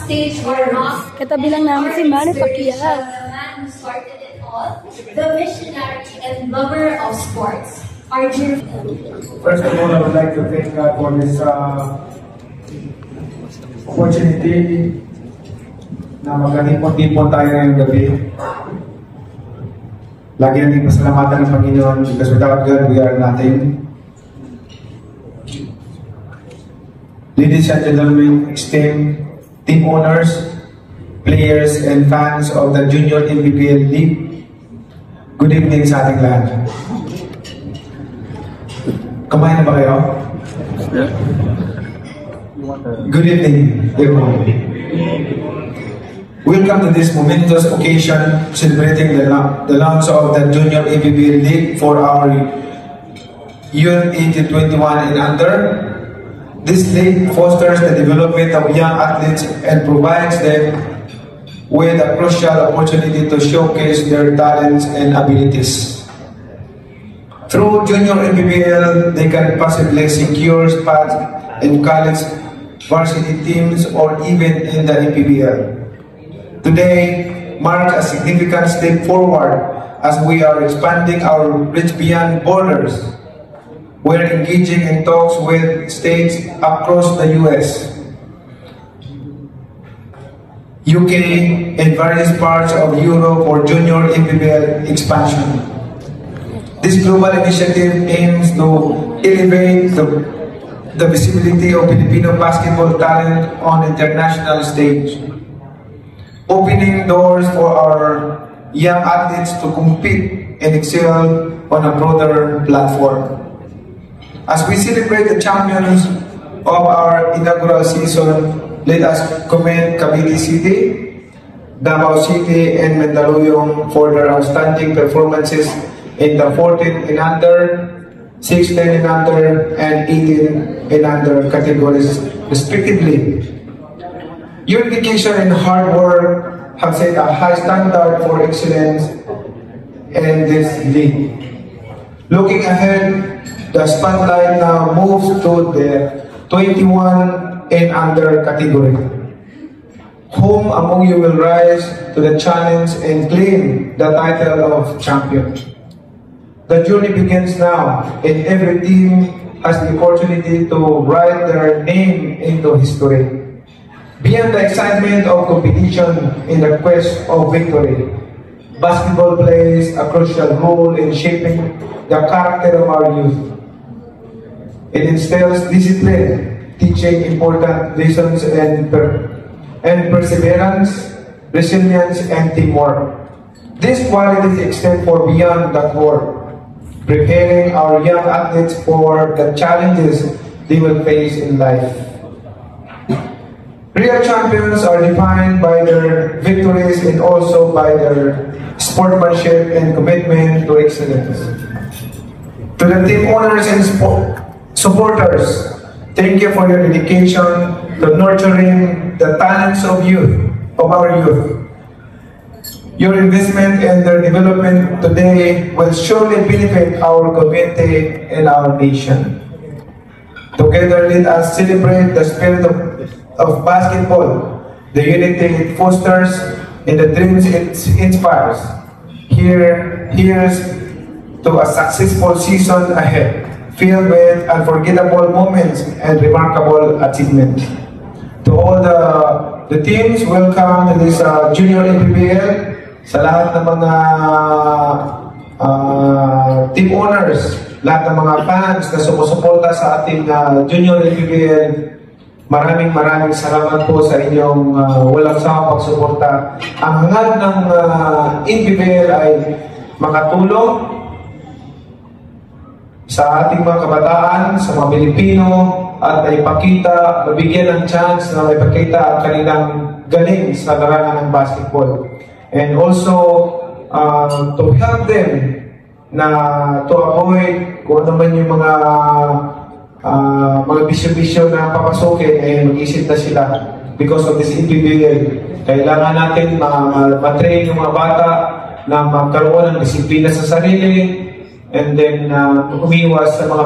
stage are not. Katabi lang namin si Manny Pacquiao. The man who started it all, the missionary and lover of sports, Arjun. First of all, I would like to thank God for this opportunity na magkanipon-tipon tayo ngayong gabi. Lagi natin pasalamatan ng Panginoon because without God, we are nothing. Ladies and gentlemen, esteemed team owners, players, and fans of the Junior MPBL League, good evening sa ating lahat. Kumain na ba kayo? Good evening, everyone. Welcome to this momentous occasion celebrating the launch of the Junior MPBL League for our youth 18-21 and under. This league fosters the development of young athletes and provides them with a crucial opportunity to showcase their talents and abilities. Through Junior MPBL, they can possibly secure spots in college varsity teams or even in the MPBL. Today marks a significant step forward as we are expanding our reach beyond borders. We are engaging in talks with states across the US, UK, and various parts of Europe for Junior MPBL expansion. This global initiative aims to elevate the visibility of Filipino basketball talent on international stage, opening doors for our young athletes to compete and excel on a broader platform. As we celebrate the champions of our inaugural season, let us commend Cavite City, Davao City, and Mandaluyong for their outstanding performances in the 14 and under, 16 and under, and 18 and under categories, respectively. Your dedication and hard work have set a high standard for excellence in this league. Looking ahead, the spotlight now moves to the 21 and under category. Whom among you will rise to the challenge and claim the title of champion? The journey begins now, and every team has the opportunity to write their name into history. Beyond the excitement of competition in the quest of victory, basketball plays a crucial role in shaping the character of our youth. It instills discipline, teaching important lessons and perseverance, resilience, and teamwork. These qualities extend far beyond the court, preparing our young athletes for the challenges they will face in life. Real champions are defined by their victories and also by their sportsmanship and commitment to excellence. To the team owners and supporters, thank you for your dedication to nurturing the talents of our youth. Your investment and their development today will surely benefit our community and our nation. Together, let us celebrate the spirit of basketball, the unity it fosters, and the dreams it inspires. Here's to a successful season ahead, filled with unforgettable moments and remarkable achievements. To all the teams, welcome to this Junior MPBL. Sa lahat ng mga team owners, lahat ng mga fans na sumusuporta sa ating Junior MPBL, maraming salamat po sa inyong walang sawang pagsuporta. Ang hangad ng MPBL ay makatulong sa ating mga kabataan, sa mga Pilipino, at mabigyan ng chance na ipakita ang kanilang galing sa larangan ng basketball. And also, to help them to avoid kung ano man yung mga bisyo-bisyo na papasukin, mag-isip na sila because of this MPBL. Kailangan natin ma-train yung mga bata na magkaroon ng disiplina sa sarili, and then umiwas sa mga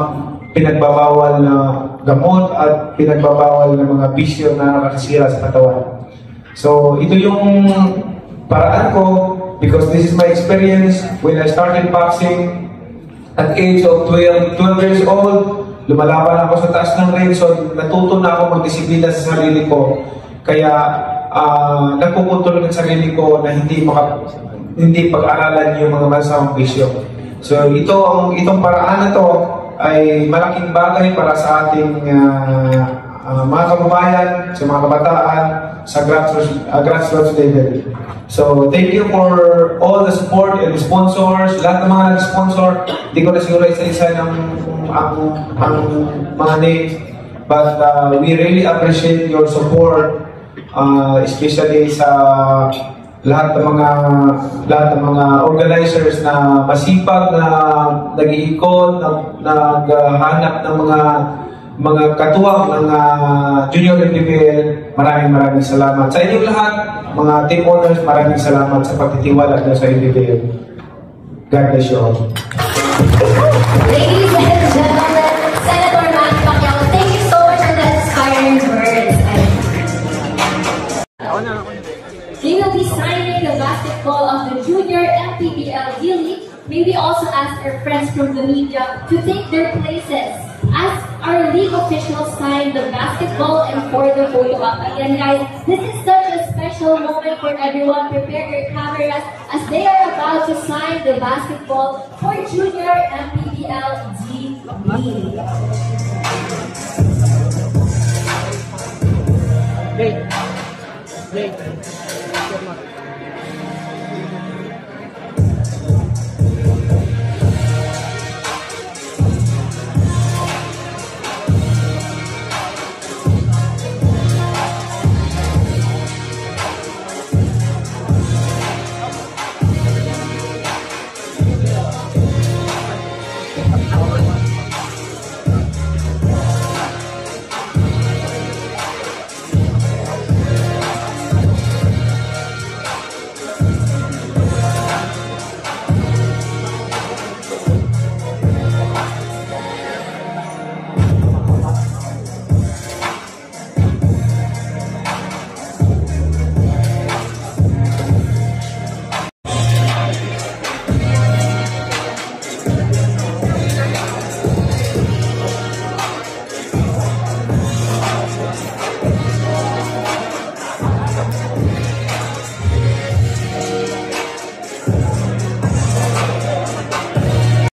pinagbabawal na gamot at pinagbabawal na mga bisyo na nakakasira sa katawan. So, ito yung paraan ko because this is my experience when I started boxing at age of 12 years old. Lumalaban ako sa taas ng ring, so natuto na ako magdisiplina sa sarili ko. Kaya nakukontrol ng sarili ko na hindi pag-aralan yung mga masamang bisyo. So itong paraan na to ay malaking bagay para sa ating mga kababayan, sa mga kabataan, sa grassroots level. So, thank you for all the support and sponsors, lahat ng mga nag-sponsor. Hindi ko na siguro isa-isa ang mga names, but we really appreciate your support, especially sa lahat ng mga organizers na masipag na nag-iikot, naghahanap ng mga katuwang ng Junior MPBL. Maraming salamat sa inyong lahat, mga team owners. Maraming salamat sa pagtitiwala nyo sa MPBL. God bless you all. Ladies and gentlemen, Senator Manny Pacquiao, thank you so much for the inspiring words. They will be signing the basketball of the Junior MPBL D-League. May we also ask our friends from the media to take their places as our league officials sign the basketball and for the photo op. Again, guys, this is such a special moment for everyone. Prepare your cameras as they are about to sign the basketball for Junior MPBL D-League.